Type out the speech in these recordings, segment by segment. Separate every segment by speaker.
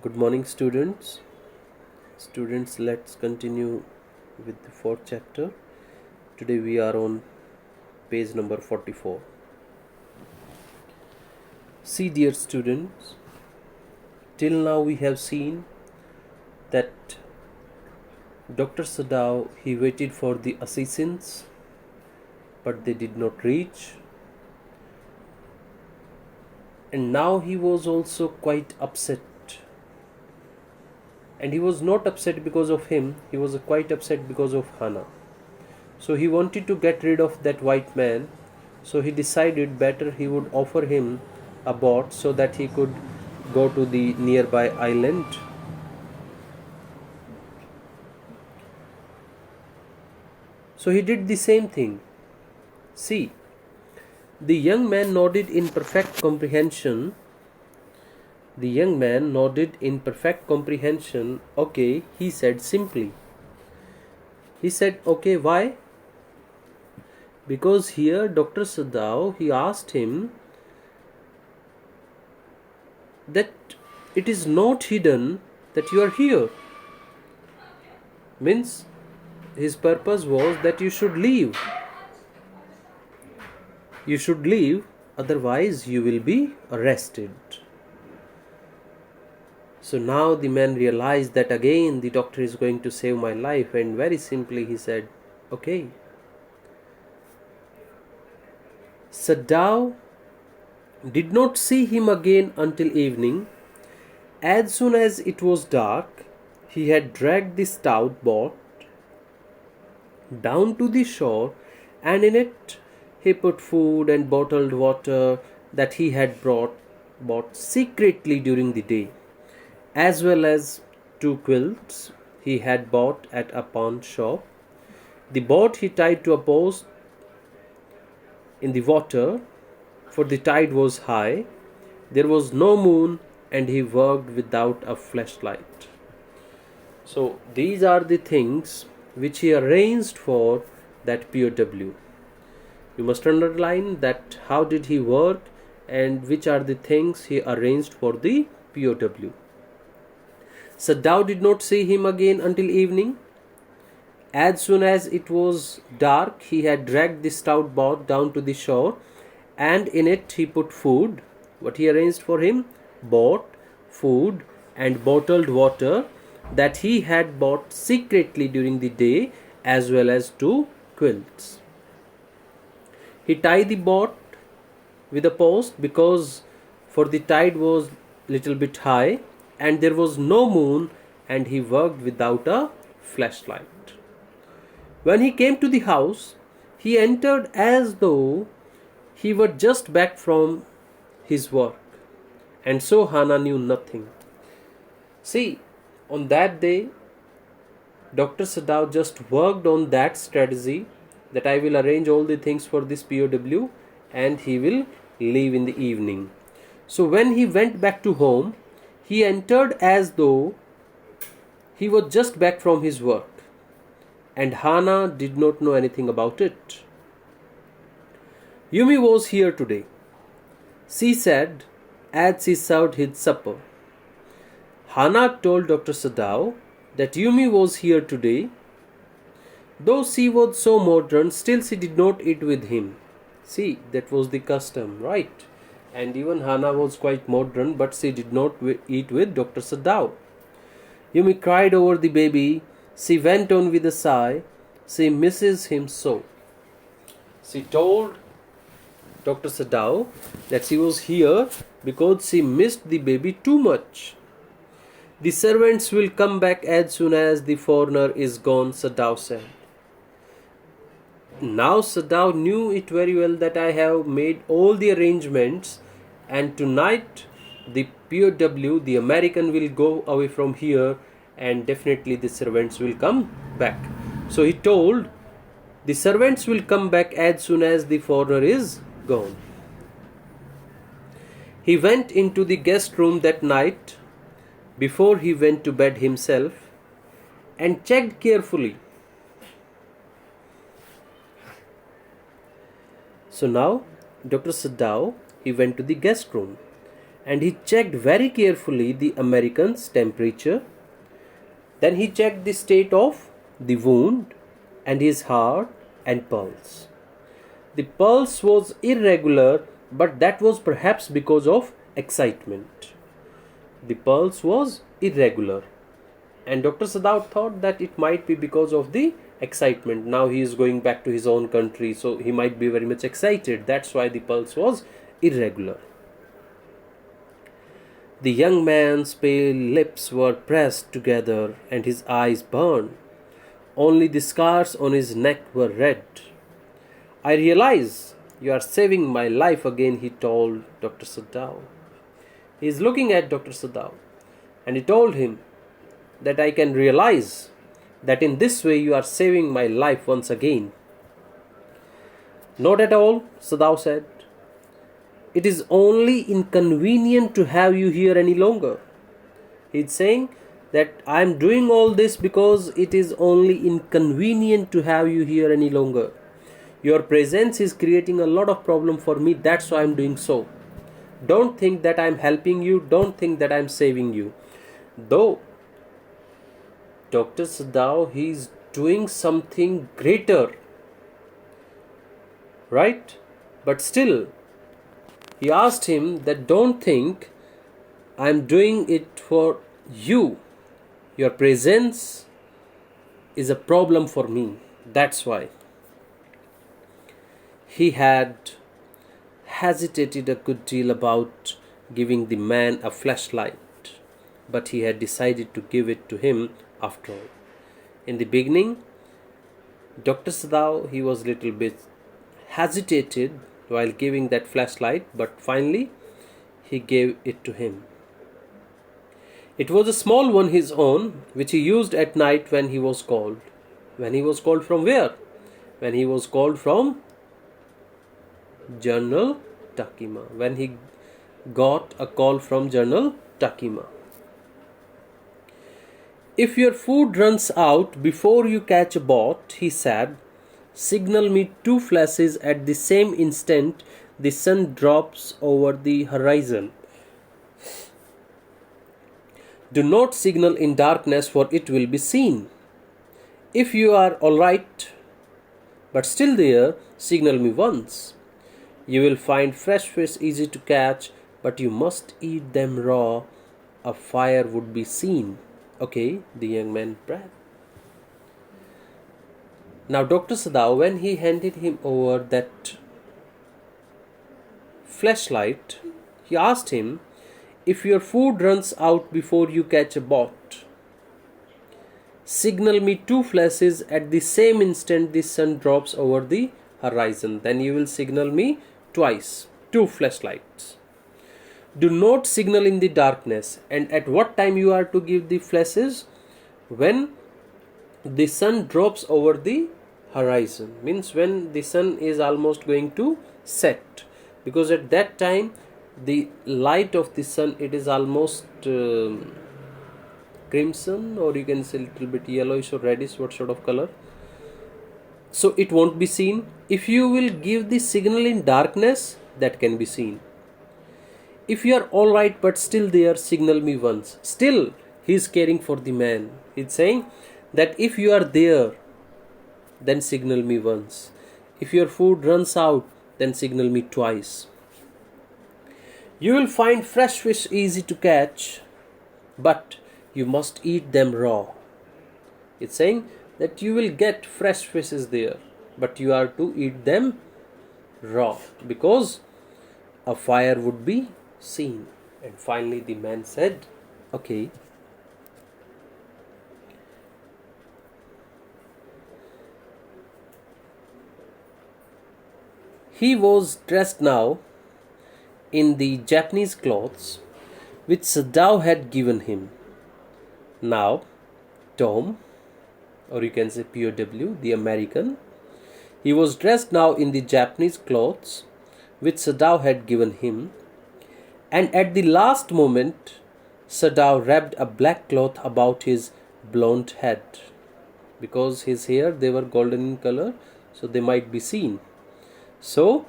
Speaker 1: Good morning, students. Let's continue with the fourth chapter. Today we are on page number 44. See, dear students, till now we have seen that Dr. Sadao, he waited for the assassins, but they did not reach. And now he was also quite upset. And he was not upset because of him, he was quite upset because of Hannah. So he wanted to get rid of that white man. So he decided better he would offer him a boat so that he could go to the nearby island. So he did the same thing. See, the young man nodded in perfect comprehension. Okay, he said simply. He said, okay, why? Because here Dr. Sadao, he asked him that it is not hidden that you are here. Means his purpose was that you should leave. You should leave, otherwise you will be arrested. So now the man realized that again the doctor is going to save my life, and very simply he said, okay. Sadao did not see him again until evening. As soon as it was dark, he had dragged the stout boat down to the shore, and in it he put food and bottled water that he had bought secretly during the day, as well as 2 quilts he had bought at a pawn shop. The boat he tied to a post in the water, for the tide was high. There was no moon, and he worked without a flashlight. So these are the things which he arranged for that POW. You must underline that how did he work and which are the things he arranged for the POW. Sadao did not see him again until evening. As soon as it was dark, he had dragged the stout boat down to the shore, and in it he put food. What he arranged for him? Bought food and bottled water that he had bought secretly during the day, as well as 2 quilts. He tied the boat with a post because for the tide was little bit high and there was no moon, and he worked without a flashlight. When he came to the house, he entered as though he were just back from his work, and so Hannah knew nothing. See, on that day, Dr. Sadao just worked on that strategy that I will arrange all the things for this POW and he will leave in the evening. So when he went back to home, he entered as though he was just back from his work, and Hannah did not know anything about it. Yumi was here today, she said as she served his supper. Hannah told Dr. Sadao that Yumi was here today. Though she was so modern, still she did not eat with him. See, that was the custom, right? And even Hannah was quite modern, but she did not eat with Dr. Sadao. Yumi cried over the baby. She went on with a sigh. She misses him so. She told Dr. Sadao that she was here because she missed the baby too much. The servants will come back as soon as the foreigner is gone, Sadao said. Now Sadao knew it very well that I have made all the arrangements, and tonight the POW, the American, will go away from here, and definitely the servants will come back. So he told, the servants will come back as soon as the foreigner is gone. He went into the guest room that night before he went to bed himself and checked carefully. So now Dr. Sadao, he went to the guest room and he checked very carefully the American's temperature. Then he checked the state of the wound and his heart and pulse. The pulse was irregular, but that was perhaps because of excitement. The pulse was irregular, and Dr. Sadao thought that it might be because of the excitement. Now he is going back to his own country, so he might be very much excited. That's why the pulse was irregular. The young man's pale lips were pressed together and his eyes burned. Only the scars on his neck were red. I realize you are saving my life again, he told Dr. Sadao. He is looking at Dr. Sadao, and he told him that I can realize that in this way you are saving my life once again. Not at all, Sadao said. It is only inconvenient to have you here any longer. He's saying that I am doing all this because it is only inconvenient to have you here any longer. Your presence is creating a lot of problem for me. That's why I am doing so. Don't think that I am helping you. Don't think that I am saving you. Though Dr. Sadao, he is doing something greater, right? But still, he asked him that don't think I am doing it for you. Your presence is a problem for me. That's why. He had hesitated a good deal about giving the man a flashlight, but he had decided to give it to him after all. In the beginning, Dr. Sadao, he was a little bit hesitated while giving that flashlight, but finally he gave it to him. It was a small one, his own, which he used at night when he was called. When he was called from where? When he was called from General Takima. When he got a call from General Takima. If your food runs out before you catch a boat, he said, signal me 2 flashes at the same instant the sun drops over the horizon. Do not signal in darkness, for it will be seen. If you are all right, but still there, signal me once. You will find fresh fish easy to catch, but you must eat them raw. A fire would be seen. Okay, the young man breathed. Now Dr. Sadao, when he handed him over that flashlight, he asked him, if your food runs out before you catch a boat, signal me 2 flashes at the same instant the sun drops over the horizon. Then you will signal me twice, 2 flashlights. Do not signal in the darkness. And at what time you are to give the flashes? When the sun drops over the horizon. Means when the sun is almost going to set. Because at that time, the light of the sun, it is almost crimson, or you can say a little bit yellowish or reddish, what sort of color. So it won't be seen. If you will give the signal in darkness, that can be seen. If you are all right but still there, signal me once. Still, he is caring for the man. He's saying that if you are there, then signal me once. If your food runs out, then signal me twice. You will find fresh fish easy to catch, but you must eat them raw. It's saying that you will get fresh fishes there, but you are to eat them raw, because a fire would be seen. And finally the man said, okay. He was dressed now in the Japanese clothes which Sadao had given him. Now Tom, or you can say POW, the American, he was dressed now in the Japanese clothes which Sadao had given him, and at the last moment Sadao wrapped a black cloth about his blonde head, because his hair, they were golden in color, so they might be seen. So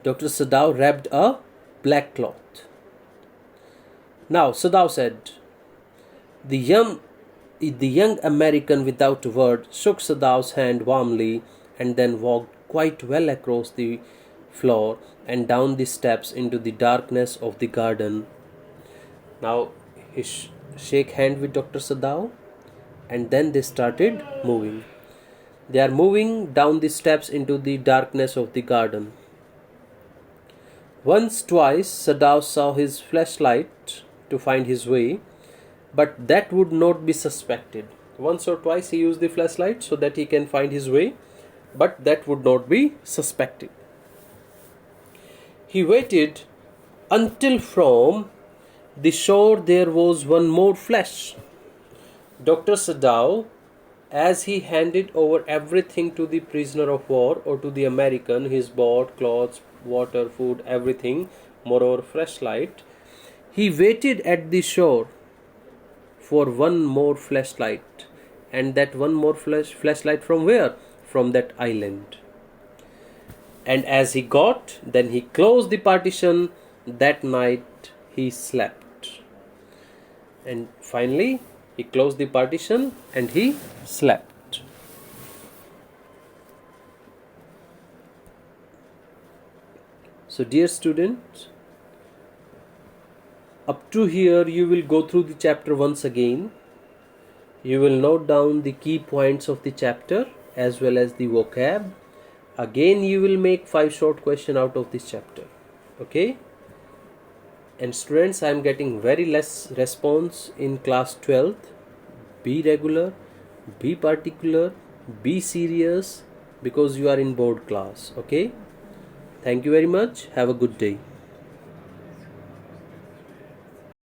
Speaker 1: Dr. Sadao wrapped a black cloth. Now Sadao said, the young American without a word shook Sadao's hand warmly and then walked quite well across the floor and down the steps into the darkness of the garden. Now he shake hand with Dr. Sadao and then they started moving. They are moving down the steps into the darkness of the garden. Once, twice, Sadao saw his flashlight to find his way, but that would not be suspected. Once or twice he used the flashlight so that he can find his way, but that would not be suspected. He waited until from the shore there was one more flash. Dr. Sadao, as he handed over everything to the prisoner of war or to the American, his board, clothes, water, food, everything, moreover flashlight, he waited at the shore for one more flashlight. And that one more flashlight from where? From that island. And as he got, then he closed the partition. That night he slept. And finally he closed the partition and he slept. So dear student, up to here you will go through the chapter once again. You will note down the key points of the chapter as well as the vocab. Again you will make 5 short questions out of this chapter. Okay? And students, I am getting very less response in class 12th. Be regular, be particular, be serious, because you are in board class. Okay? Thank you very much. Have a good day.